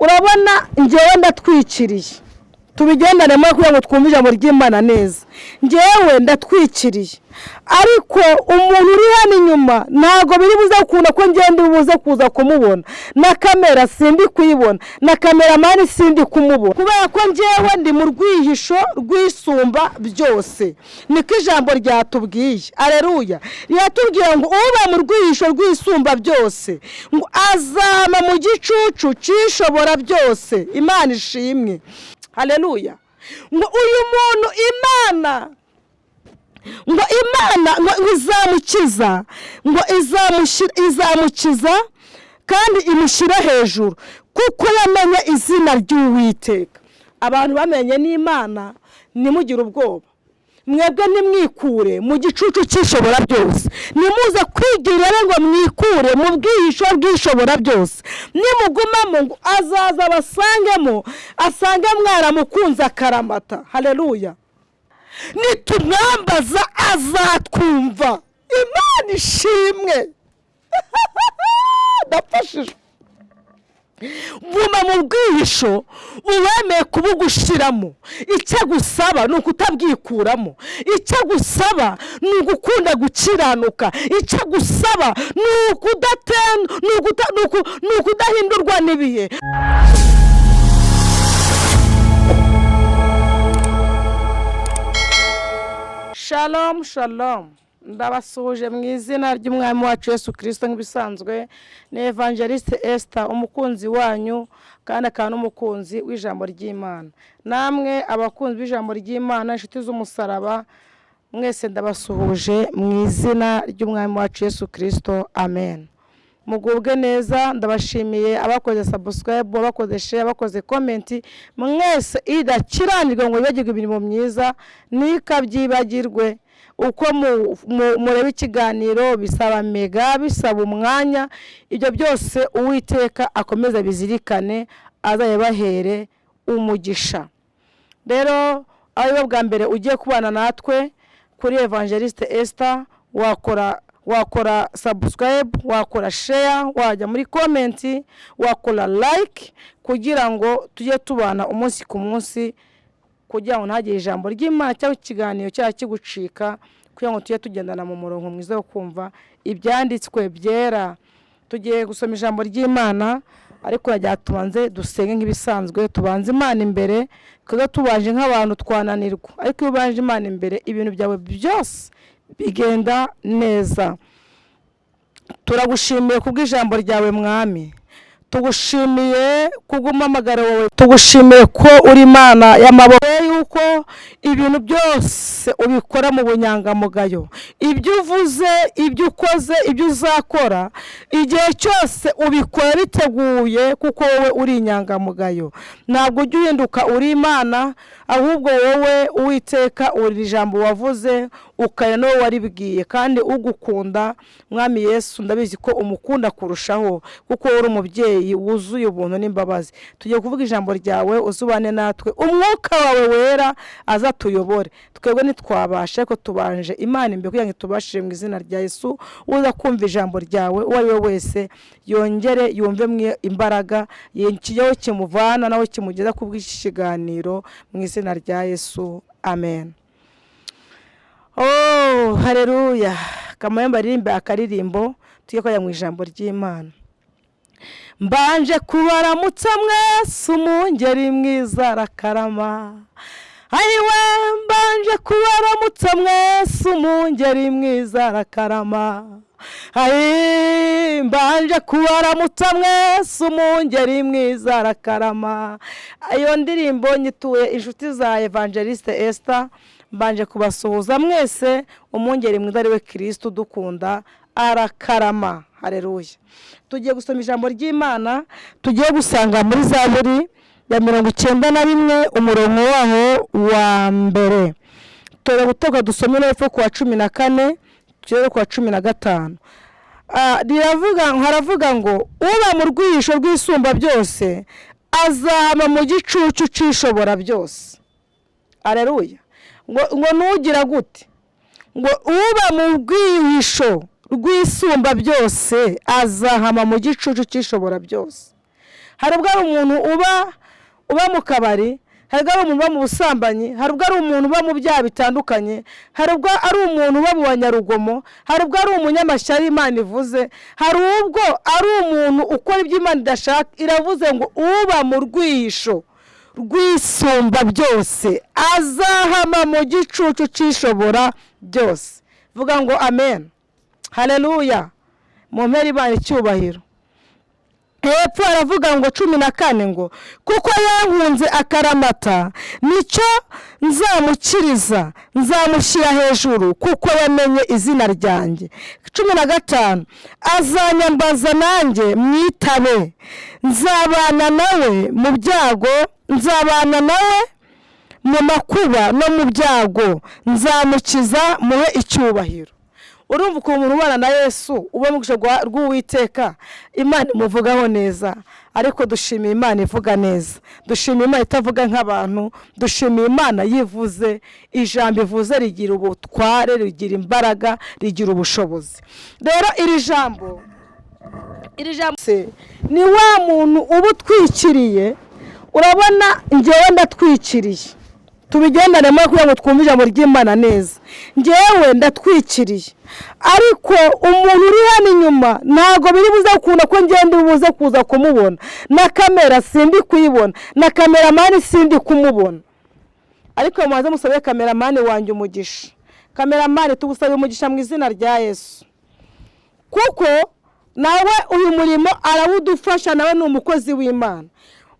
urabona njyewe ndatwikiriye tubigendanemo kugira ngo twumve ijambo ry'Imana neza. Njyewe ndatwikiriye ariko umuntu uri hano inyuma ntago biri buze gukunda ko ngende buze kuza kumubona, na kamera sindi kuyibona, na kameramani sindi kumubona, kubera ko njyewe ndi mu rwihisho rwisumba byose. Niko ijambo ryatubwiye. Aleluya. Ryatubwiye ngo uba mu rwihisho rwisumba byose ngo azama mu gicucu cishobora byose. Imana ishimwe. Haleluya. Ngo uyu muntu Imana ngo izamukiza, ngo izamukiza kandi imushyira hejuru kuko yamenye izina ry'Uwiteka. Abantu bamenye n'Imana nimugire ubwoba. Mwebwe nimwikure mu gicucu cyishobora byose, nimuze kwigirira ngo mwikure mu bwihisho bwishobora byose. Nimugumamo ngo azaza basangemo, asange mwaramukunze akaramata. Haleluya. Nitumwambaza azatwumva. Imana ishimwe. Ndafashijwe. Guma mu bwihisho uwemeye kubugushiramo. Icyo gusaba ni ukutabwikuramo. Icyo gusaba ni ugukunda gukiranuka. Icyo gusaba ni ukudahindurwa n'ibihe. Shalom shalom. Ndabasuhuje mu izina ry'Umwami wacu Yesu Kristo nk'ibisanzwe. Ni Evangeliste Esther, umukunzi wanyu kandi akaba n'umukunzi w'ijambo ry'Imana. Namwe abakunzi b'ijambo ry'Imana, inshuti z'umusaraba, mwese ndabasuhuje mu izina ry'Umwami wacu Yesu Kristo. Amen. Mugubwe neza. Ndabashimiye abakoze subscribe, abakoze share, abakoze comment, mwese idakiranirwa ngo bibagirwe imirimo myiza nikabyibagirwe. Uko mureba ikiganiro bisaba mega, bisaba umwanya, ibyo byose Uwiteka akomeza bizirikane, azayebahere umugisha. Rero aho bwa mbere ugiye kubana natwe kuri Evangeliste Esther, wakora subscribe, wakora share, wajya muri comment, wakora like, kugira ngo tujye tubana umunsi ku munsi, kugira ngo ntagire ijambo ry'Imana cyangwa ikiganiro cyaha kigucika, kugira ngo tujye tugendana mu murongo mwiza wo kumva ibyanditswe byera. Tugiye gusoma ijambo ry'Imana, ariko yajya tubanze dusenge nk'ibisanzwe. Tubanze Imana imbere, kuko tubanje nk'abantu twananirwa, ariko iyo ubanje Imana imbere ibintu byawe byose bigenda neza. Turagushimiye kubw'ijambo ryawe Mwami. Tugushimiye kubw'umamagaro wawe. Tugushimiye ko uri Imana y'amaboko, yuko ibintu byose ubikora mu bunyangamugayo. Ibyo uvuze, ibyo ukoze, ibyo uzakora, igihe cyose ubikora biteguye, kuko wowe uri inyangamugayo. Ntabwo ujya uhinduka, uri Imana, ahubwo wowe Uwiteka uri ijambo wavuze ukaya no waribwiye. Kandi ugukunda Mwami Yesu, ndabizi ko umukunda kurushaho, kuko uri umubyeyi wuzuye ubuntu n'imbabazi. Tugiye kuvuga ijambo ryawe, uzubane natwe, umwuka wawe wera azatuyobore. Twebwe ntitwabasha, ariko tubanje Imana imbere kugira ngo tubashire mu izina rya Yesu. Uza kumva ijambo ryawe uwo ari we wese yongere yumve mwe imbaraga yenkiyeho kimuvana nawe kimugeza ku bw'ikiganiro mu izina rya Yesu. Amen. Oh, haleluya. Kamayamba ririmbe akaririmbo tugiye kujya mu ijambo ry'Imana. Mbanje kubaramutsa mwese umungeri mwiza arakarama. Ayiwe, mbanje kubaramutsa mwese umungeri mwiza arakarama. Ayi, mbanje kubaramutsa mwese umungeri mwiza arakarama. Ayo ndirimbo nyituye inshuti za Evangeliste Esther. Mbanje kubasuhuza mwese, umungeri mwiza ari we Kristo dukunda arakarama. Haleluya. Tugiye gusoma ijambo ry'Imana, tugiye gusanga muri Zaburi ya 91 umurongo waho wa mbere. Tore gutoka dusome n'epfo kwa 14 tugere kwa 15. Haravuga ngo uba mu rwihisho rw'isumba byose azama mu gicucu cishobora byose. Haleluya. Ngo nugira gute? Ngo uba mu rwihisho rwisumba byose azahama mu gicucu cishobora byose. hari ubwo ari umuntu uba mu kabari, hari ubwo ari umuntu uba mu busambanyi, hari ubwo ari umuntu uba mu byaha bitandukanye, hari ubwo ari umuntu uba mu banyarugomo, hari ubwo ari umunyamashyari Imana ivuze, hari ubwo ari umuntu ukora ibyo Imana idashaka. Iravuze ngo uba mu rwihisho rwisumba byose azahama mu gicucu cyishobora byose. Vuga ngo amen, haleluya, mu mpera Imana icyubahiro. Hepfo aravuga ngo 14 ngo kuko yankunze akaramata nicyo nzamukiriza, nzamushyira hejuru kuko yamenye izina ryanjye. 15 azanyambaza nanjye mwitabe, nzabana nawe mu byago, nzabana nawe mu makuba no mu byago, nzamukiza muhe icyubahiro. Urumva uko umuntu ubana na Yesu uba mu gusho rw'Uwiteka, Imana imuvugaho neza. Ariko dushimiye Imana ivuga neza, dushimiye Imana itavuga nk'abantu, dushimiye Imana yivuze. Ijambo ivuze rigira ubutware, rigira imbaraga, rigira ubushobozi. Rero iri jambo ni wa muntu uba utwikiriye. Urabona njyewe ndatwikiriye, tubigendanemo kugira ngo twumve ijambo ry'Imana neza. Njyewe ndatwikiriye, ariko umuntu uri hano inyuma ntago biri buze gukunda ko ngende buze kuza kumubona, na kamera sindi kuyibona, na kameramani sindi kumubona. Ariko mumaze musabe kameramani wanjye umugisha. Kameramani tugusabe umugisha mu izina rya Yesu, kuko nawe uyu murimo arawudufasha. Nawe ni umukozi w'Imana.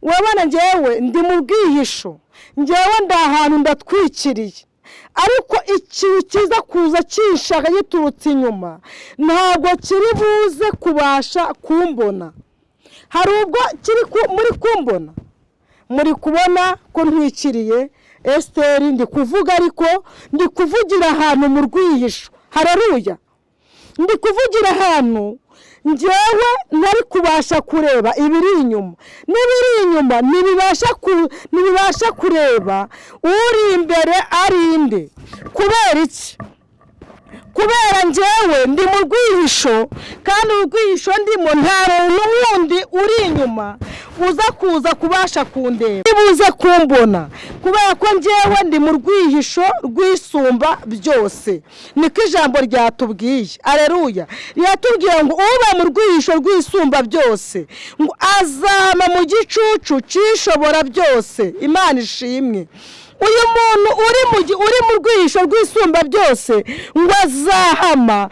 Wabana njyewe ndi mu bwihisho, njyewe ndahantu ndatwikiriye, ariko ikintu kiza kuza kinshaka giturutse inyuma ntabwo kiri buze kubasha kumbona. Hari ubwo kiri muri kumbona, muri kubona ko ntwikiriye. Esteri ndi kuvuga, ariko ndi kuvugira ahantu mu rwihisho. Haleluya, ndi kuvugira ahantu njyewe ntari kubasha kureba ibiri inyuma. N'ibiri inyuma ntibibasha kureba uri imbere ari inde. Kubera iki? Kubera njyewe ndi mu rwihisho, kandi urwihisho ndimo nta muntu wundi uri inyuma uza kuza kubasha kundeba, buze kumbona, kubera ko njyewe ndi mu rwihisho rwisumba byose. Niko ijambo ryatubwiye. Aleluya, ryatubwiye ngo uba mu rwihisho rwisumba byose ngo azama mu gicucu cyishobora byose. Imana ishimwe. Uyu muntu uri mu rwihisho rwisumba byose ngo azahama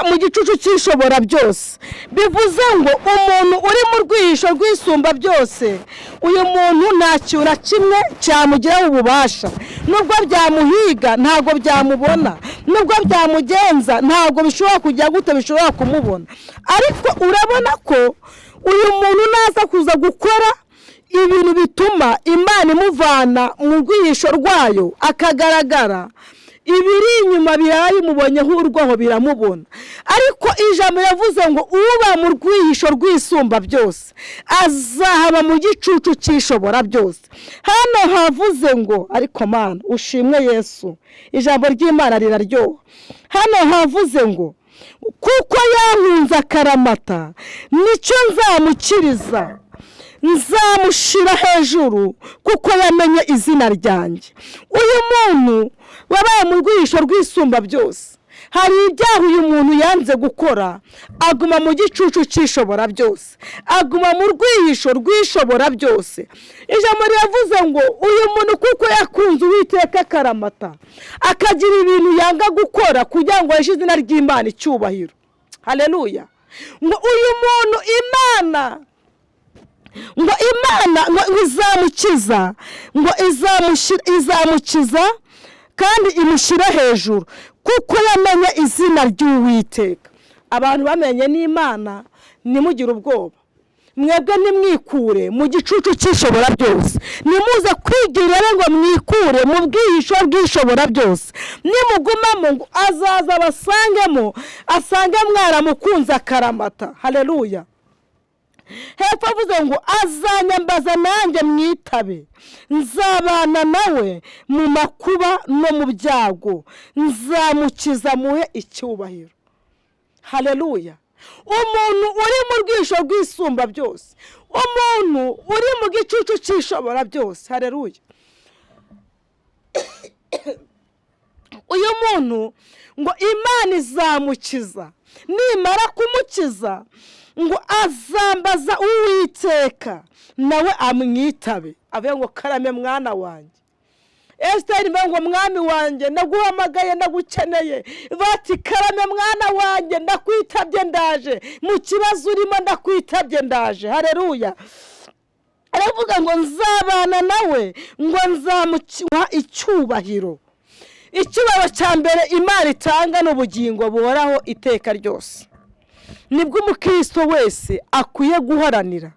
mu gicucu cyishobora byose. Bivuze ngo umuntu uri mu rwihisho rwisumba byose, uyu muntu nta kintu na kimwe cyamugiraho ububasha. Nubwo byamuhiga ntabwo byamubona, nubwo byamugenza ntabwo bishobora kujya gute bishobora kumubona. Ariko urabona ko uyu muntu naza kuza gukora ibintu bituma Imana imuvana mu rwihisho rwayo akagaragara, ibiri inyuma birayimubonyeho urwaho biramubona. Ariko ijambo yavuze ngo uba mu rwihisho rwisumba byose azahaba mu gicucu cyishobora byose. Hano havuze ngo, ariko Mana ushimwe Yesu, ijambo ry'Imana riraryoha. Hano havuze ngo kuko yankunze akaramata nicyo nzamukiriza, nzamushira hejuru kuko yamenye izina ryanjye. Uyu muntu wabaye mu rwihisho rwisumba byose, hari ibyaha uyu muntu yanze gukora, aguma mu gicucu cyishobora byose, aguma mu rwihisho rwishobora byose. Ijambo riravuze ngo uyu muntu kuko yakunze Uwiteka akaramata, akagira ibintu yanga gukora kugira ngo yeshe izina ry'Imana icyubahiro. Haleluya. Ngo uyu muntu Imana izamukiza, ngo izamukiza kandi imushyira hejuru kuko yamenye izina ry'Uwiteka. Abantu bamenye n'Imana nimugire ubwoba. Mwebwe nimwikure mu gicucu cyishobora byose, nimuze kwigirira ngo mwikure mu bwihisho bwishobora byose. Nimugumamo ngo azaza basangemo, asange mwaramukunze akaramata. Haleluya. Hepfo avuze ngo azanyambaza nanjye mwitabe, nzabana nawe mu makuba no mu byago, nzamukiza muhe icyubahiro. Haleluya. umuntu uri mu rwisho rw'isumba byose, umuntu uri mu gicucu cy'ishobora byose. Haleluya. uyu muntu ngo Imana izamukiza, nimara kumukiza ngo azambaza Uwiteka nawe amwitabe, avuga ngo karame mwana wanjye. Esiteri ngo mwami wanjye ndaguhamagaye ndagukeneye, bati karame mwana wanjye ndakwitabye ndaje, mu kibazo urimo ndakwitabye ndaje. Haleluya. Aravuga ngo nzabana nawe, ngo nzamuha icyubahiro. Icyubahiro cya mbere Imana itanga n'ubugingo buhoraho iteka ryose. Nibwo umukristo wese akwiye guharanira.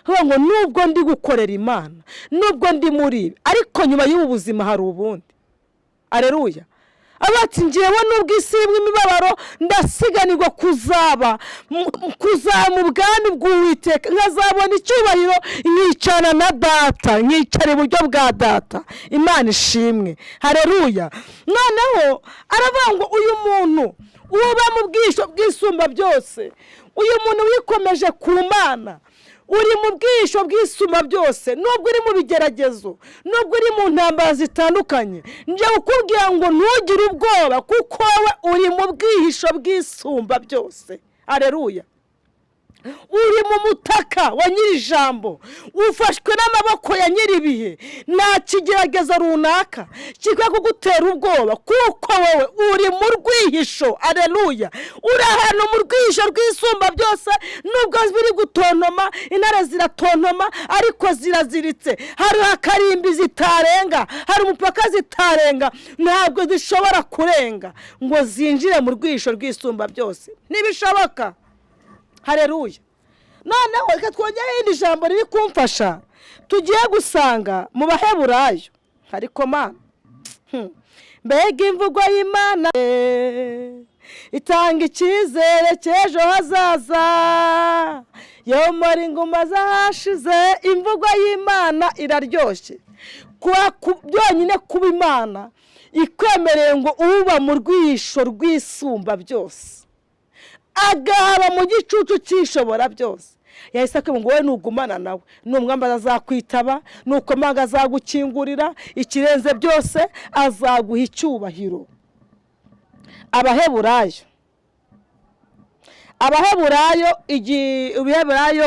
Ngo nubwo ndi gukorera Imana, nubwo ndi muri, ariko nyuma y'ubu buzima hari ubundi. Haleluya. Abati ngewe nubwo isi irimo imibabaro, ndasiganirwa kuzaba mu bwami bw'Uwiteka, nkazabona icyubahiro, nkicana na data, nkicara iburyo bwa data. Imana ishimwe. Haleluya. Noneho aravuga ngo uyu muntu uba mu bwisho bw'isumba byose, uyu muntu wikomeje ku Mana, uri mu bwisho bw'isuma byose, nubwo uri mu bigeragezo, nubwo uri mu ntambara zitandukanye, nje ukubwira ngo ntugire ubwoba, kuko we uri mu bwihisho bw'isumba byose. Haleluya. Uri mu mutaka wa Nyir'ijambo, ufashwe n'amaboko ya Nyir'ibihe. Nta kigeragezo runaka kikwiye kugutera ubwoba, kuko wowe uri mu rwihisho. Haleluya. Uri ahantu mu rwihisho rw'isumba byose, nubwo biri gutontoma, intare ziratontoma, ariko ziraziritse. Hari akarimbi zitarenga, hari umupaka zitarenga, ntabwo zishobora kurenga ngo zinjire mu rwihisho rw'isumba byose. Ntibishoboka. Haleluya. Noneho reka twongere irindi jambo riri kumfasha, tugiye gusanga mu Baheburayo. Ariko Mana, mbega imvugo y'Imana itanga icyizere cy'ejo hazaza, yomora inguma zahashize. Imvugo y'Imana iraryoshye. Byonyine kuba Imana ikwemereye ngo uba mu rwisho rw'isumba byose, agahaba mu gicucu cy'ishobora byose, yahise akubwira ngo wowe nugumana nawe, numwambaza azakwitaba, nukomanga azagukingurira, ikirenze byose azaguha icyubahiro. Abaheburayo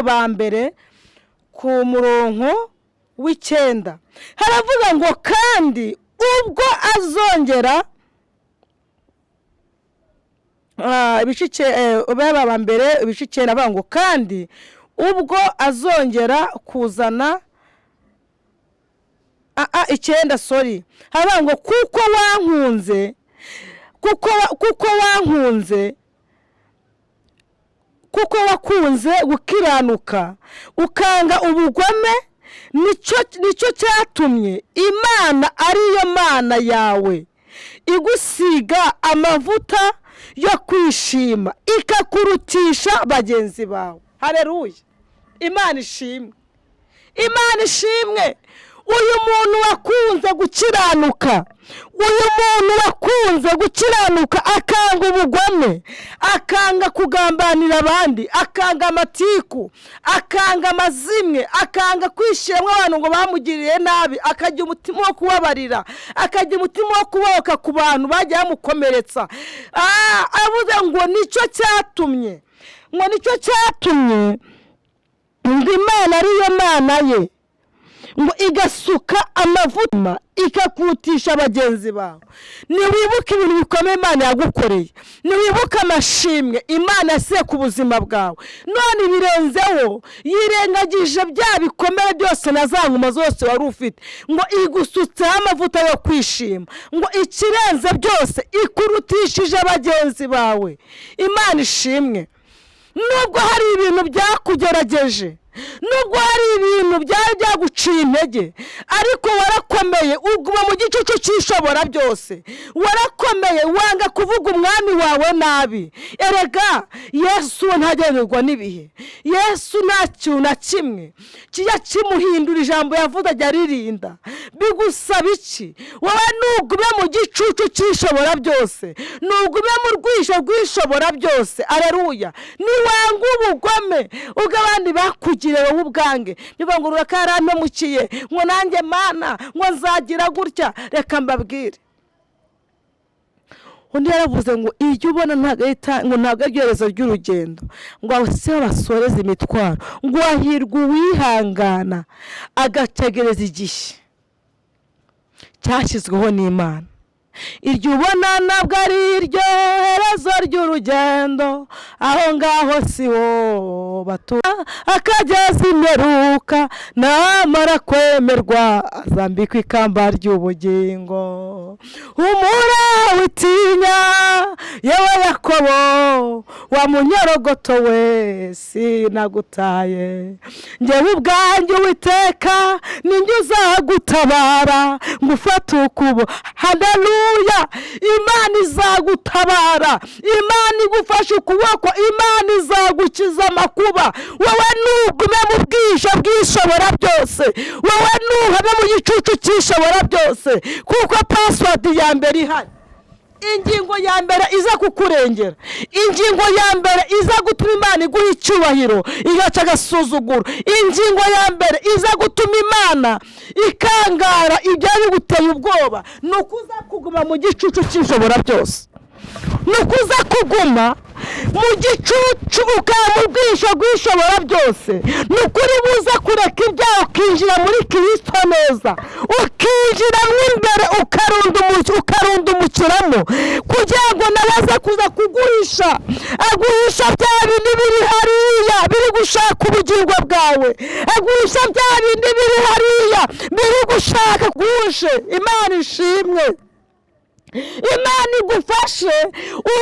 ba mbere ku murongo w'9 haravuga ngo kandi ubwo azongera ba mbere ibice 9 avuga ngo kandi ubwo azongera kuzana 9 haravuga ngo kuko wakunze gukiranuka ukanga ubugome, nicyo cyatumye Imana ariyo Mana yawe igusiga amavuta yo kwishima, ikakurutisha bagenzi bawe. Haleluya. Imana ishimwe. Imana ishimwe. Uyu muntu wakunze gukiranuka, akanga ubugome, akanga kugambanira abandi, akanga amatiku, akanga amazimwe, akanga kwishimwa abantu ngo bamugiriye nabi, akagira umutima wo kubabarira, akagira umutima wo kubohoka ku bantu bagiye bamukomeretsa. Avuze ngo nicyo cyatumye ngo Imana ariyo Mana ye, ngo igasuka amavuta ikakutisha bagenzi bawe. Niwibuka ibintu bikomeye Imana yagukoreye, niwibuka amashimwe Imana yasize ku buzima bwawe, none ibirenzeho yirengagije bya bikomere byose na za nguma zose wari ufite, ngo igusutseho amavuta yo kwishima, ngo ikirenze byose ikurutishije bagenzi bawe. Imana ishimwe. Nubwo hari ibintu byakugerageje, nubwo hari ibintu byari byaguciye intege ariko warakomeye uguma mu gicucu cy'ishobora byose. Warakomeye wanga kuvuga umwami wawe nabi. Erega Yesu ntagererwa n'ibihe. Yesu nta kintu na kimwe kijya kimuhindura ijambo yavuze ajya aririnda. Bigusaba iki? Wowe nugume mu gicucu cy'ishobora byose, nugume mu rwisho rw'ishobora byose. Aleluya. Niwanga ubugome ubwo abandi bakugiriye wowe ubwange, niba ngo urakarampemukiye ngo nanjye Mana ngo nzagira gutya, reka mbabwire, undi yaravuze ngo iyo ubona ntabwo ari iherezo ry'urugendo, ngo abasibe basoreze imitwaro, ngo wahirwa uwihangana agategereza igihe cyashyizweho n'Imana. Iryo ubona ntabwo ari iryo herezo ry'urugendo, aho ngaho si wo batura akageza imperuka, namara kwemerwa azambikwa ikamba ry'ubugingo. Humura witinya yewe Yakobo wa munyorogoto we, sinagutaye njyewe ubwanjye Uwiteka ninjye uzagutabara ngufate ukubo. Haleluya. Imana izagutabara, Imana igufashe ukuboko, Imana izagukiza amakuba. Wowe nugume mu bwisho bw'ishobora byose, wowe nuhame mu gicucu cy'ishobora byose, kuko password ya mbere ihari. Ingingo ya mbere iza kukurengera, ingingo ya mbere iza gutuma Imana iguha icyubahiro igaca agasuzuguro, ingingo ya mbere iza gutuma Imana ikangara ibyari biguteye ubwoba, nukuza kuguma mu gicucu cy'ishobora byose, nukuza kuguma mu gicucu ukaba mu bwisho bw'ishobora byose. Nukuri buza kureka ibyaha ukinjira muri Kristo neza, ukinjira mo imbere ukarunda umukiramo, kugira ngo nabaze kuza kuguhisha, aguhisha bya bindi biri hariya biri gushaka ubugingo bwawe, aguhisha bya bindi biri hariya biri gushaka guhishe. Imana ishimwe, Imana igufashe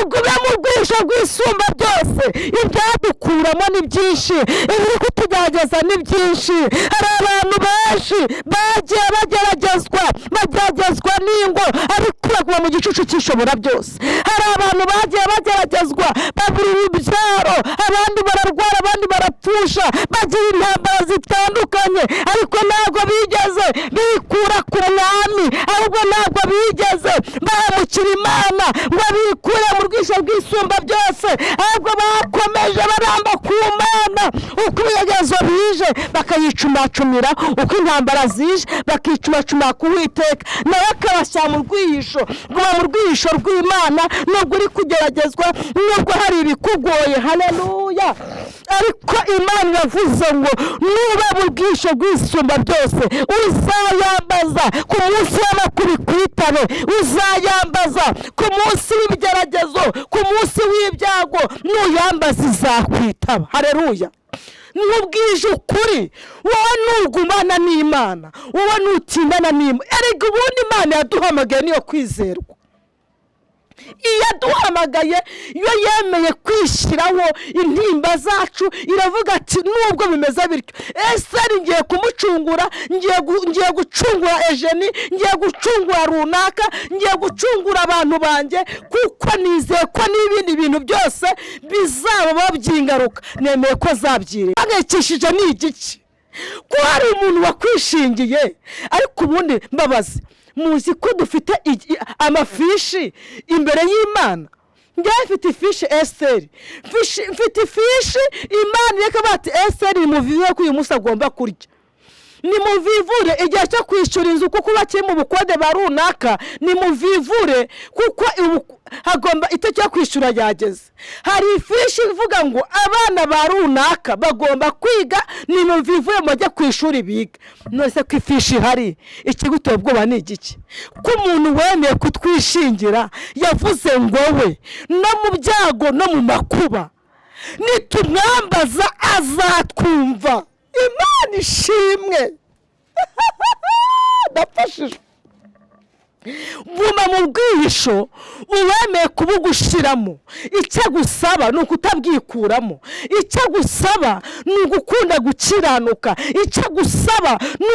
ugume mu bwisho bw'isumba byose. Ibyadukuramo ni byinshi, ibiri kutugerageza ni byinshi. Hari abantu benshi bagiye bageragezwa n'ingo ariko baguma mu gicucu cy'ishobora byose. Hari abantu bagiye bageragezwa babura urubyaro, abandi bararwara, abandi barapfusha, bagira intambara zitandukanye, ariko ntabwo bigeze bikura ku mwami, ahubwo ntabwo bigeze baramukira Imana ngo bikure mu rwisho bw'isumba byose, ahubwo bakomeje baramba ku Mana. Uko ibigezo bije bakayicumacumira, uko intambara zije bakicumacumira ku Uwiteka, nawe akabashyira mu rwihisho. Guma mu rwihisho rw'Imana nubwo uri kugeragezwa, nubwo hari ibikugoye. Haleluya. Ariko Imana iravuze ngo nuba mu bwisho bw'isumba byose uzayambaza ku munsi w'amakubitane, uzayambaza ku munsi w'ibigeragezo, ku munsi w'ibyago, nuyambaza izakwitaba. Haleluya. Nkubwije ukuri, wowe nugumana n'Imana, wowe nutindana n'Imana. Erega ubundi Imana yaduhamagaye niyo kwizerwa. Iyo duhamagaye, iyo yemeye kwishyiraho intimba zacu, iravuga ati nubwo bimeze bityo, ese ngiye kumucungura, ngiye gucungura Eugenie, ngiye gucungura runaka, ngiye gucungura abantu banjye, kuko nizeye ko n'ibindi bintu byose bizaba babyingaruka, nemeye ko zabyire. Agakishije ni igiki ko hari umuntu wakwishingiye. Ariko ubundi mbabazi, muzi ko dufite amafishi imbere y'Imana? Njye mfite ifishi Esteri, mfite ifishi Imana reka bati Esteri muvive ko uyu munsi agomba kurya, nimuvivure igihe cyo kwishyura inzu kuko bakiye mu bukode ba runaka, nimuvivure kuko hagomba itariki yo kwishyura yageze. Hari ifishi ivuga ngo abana ba runaka bagomba kwiga, nimuvivure mujye kwishuri biga. Nose ko ifishi hari ikiguteye ubwoba ni igiki? Ko umuntu wemeye kutwishingira yavuze ngo we no mu byago no mu makuba nitumwambaza azatwumva. Imana ishimwe. Ndafashije. guma mu bwihisho uwemeye kubugushiramo. Icyo gusaba ni ukutabwikuramo, icyo gusaba ni ugukunda gukiranuka, icyo gusaba ni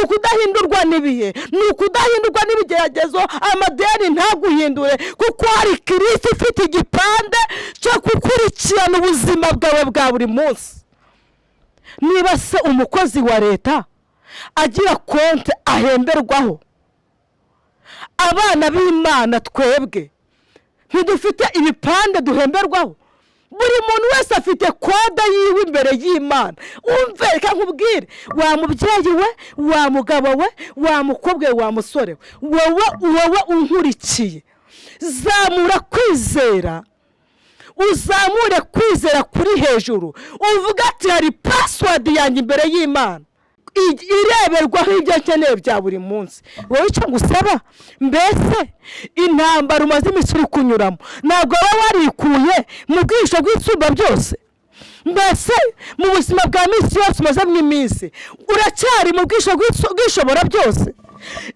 ukudahindurwa n'ibihe, ni ukudahindurwa n'ibigeragezo, amadeni ntaguhindure, kuko hari Kristo ufite igipande cyo gukurikirana ubuzima bwawe bwa buri munsi. Niba se umukozi wa leta agira konti ahemberwaho, abana b'Imana twebwe ntidufite ibipande duhemberwaho? Buri muntu wese afite kode yiwe imbere y'Imana. Umve reka nkubwire, wa mubyeyi we, wa mugabo we, wa mukobwa we, wa musore we, wowe unkurikiye, zamura kwizera, uzamure kwizera kuri hejuru, uvuga ati hari password yanjye imbere y'Imana ireberwaho ibyo nkeneye bya buri munsi. Wowe icyo ngusaba, mbese intambara umaze iminsi uri kunyuramo ntabwo waba warikuye mu bwihisho bw'Isumba byose? Mbese mu buzima bwa minsi yose umazemo iminsi uracyari mu bwihisho bw'Ishobora byose?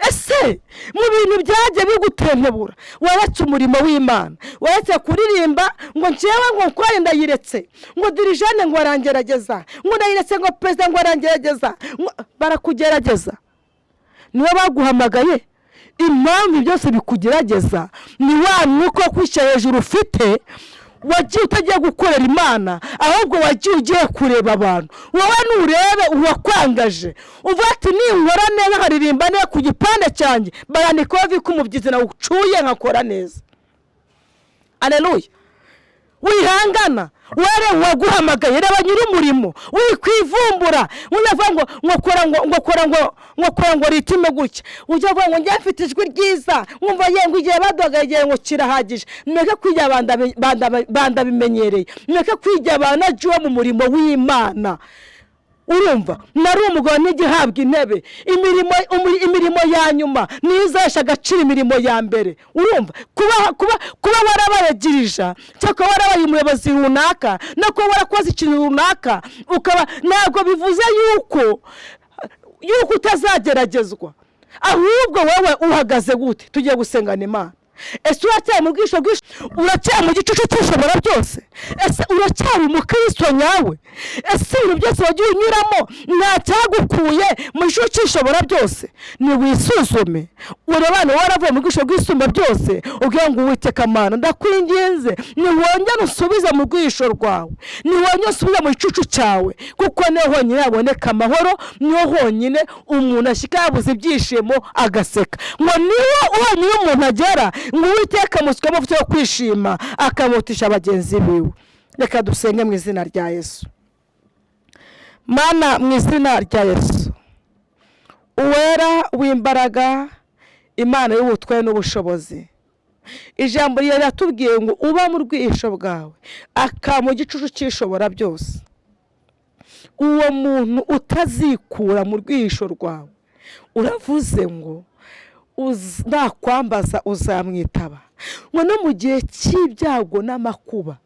Ese mu bintu byagiye bigutentebura waretse umurimo w'Imana, waretse kuririmba ngo njyewe ngo nkore ndayiretse, ngo dirijane ngo arangerageza, ngo ndayiretse, ngo perezida ngo arangerageza. Barakugerageza, niwe baguhamagaye. Impamvu byose bikugerageza ni wa mwuka wo kwishyira hejuru ufite, wagiye utagiye gukorera Imana, ahubwo wagiye ugiye kureba abantu. Wowe nurebe uwakwangaje, uvuga ati ninkora neza nkaririmba neza ku gipande cyanjye, barandikaho ko umubyizi nawe ucuye nkakora neza. Aleluya. Wihangana, were waguhamagaye, reba nyiri umurimo, wikwivumbura, unavuga ngo kora ngo ritime gutya, ujya vuga ngo njye mfite ijwi ryiza, umva yengo igihe badogeye ngo kirahagije. Mweke kwijya banda bimenyereye, mweke kwijya banajuwa mu murimo w'Imana. Urumva, nari umugabo n'igihabwa intebe, imirimo ya nyuma nizesha agaciro imirimo ya mbere. Urumva, kuba warabayagirija cyangwa warabaye umuyobozi runaka no kuba warakoze ikintu runaka, ukaba ntabwo bivuze yuko utazageragezwa. Ahubwo wowe uhagaze gute? Tugiye gusengana Imana. Ese uracyari mu bwisho uracyari mu gicucu cy'Ishobora byose? Ese uracyari umukristo nyawe? Ese ibintu byose wagiye unyuramo nta cyagukuye mu gicucu cy'Ishobora byose? Ni wisuzume, urabana waravuye mu bwisho bw'Isumba byose, ubwira ngo Uwiteka Mana ndakwinginze niwongere usubize mu bwisho rwawe, niwongere usubize mu gicucu cyawe, kuko niho honyine haboneka amahoro, niho honyine umuntu ashyika yabuze ibyishimo agaseka. Ngo niho honyine umuntu agera ngo Uwiteka amushyike amavuta yo kwishima akamutisha bagenzi biwe. Reka dusenge mu izina rya Yesu. Mana, mu izina rya Yesu, uwera w'imbaraga, Imana y'ubutware n'ubushobozi, ijambo riratubwiye ngo uba mu rwihisho bwawe mu gicucu cy'Ishobora byose. Uwo muntu utazikura mu rwihisho rwawe, uravuze ngo nakwambaza uzamwitaba. Ngo no mu gihe cy'ibyago n'amakuba,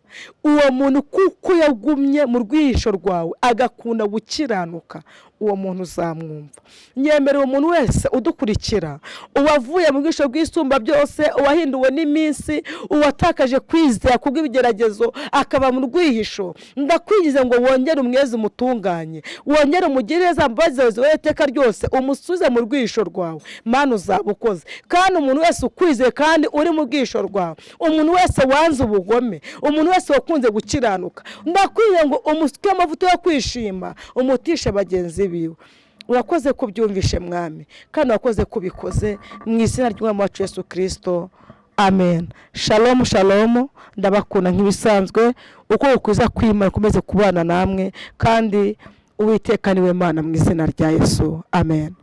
uwo muntu kuko yagumye mu rwihisho rwawe agakunda gukiranuka, uwo muntu uzamwumva. Nyemerera umuntu wese udukurikira, uwavuye mu bwisho bw'Isumba byose, uwahinduwe n'iminsi, uwatakaje kwizera kubw'ibigeragezo akaba mu rwihisho, ndakwigize ngo wongere umweze umutunganye, wongere umugirire mbabazi wowe iteka ryose, umusubize mu rwihisho rwawe. Mana, uzabukoze. Kandi umuntu wese ukwizeye kandi uri mu bwisho rwawe, umuntu wese wanze ubugome, umuntu wese wakunze gukiranuka, ndakwiye ngo umusuke amavuta yo kwishima, umutishe bagenzi biwe. Urakoze kubyumvishe Mwami, kandi wakoze kubikoze mu izina ry'Umwami wacu Yesu Kristo. Amen. Shalom shalom. Ndabakunda nk'ibisanzwe, uko ukuza kwimana kumeze kubana namwe, kandi Uwiteka niwe Mana mu izina rya Yesu. Amen.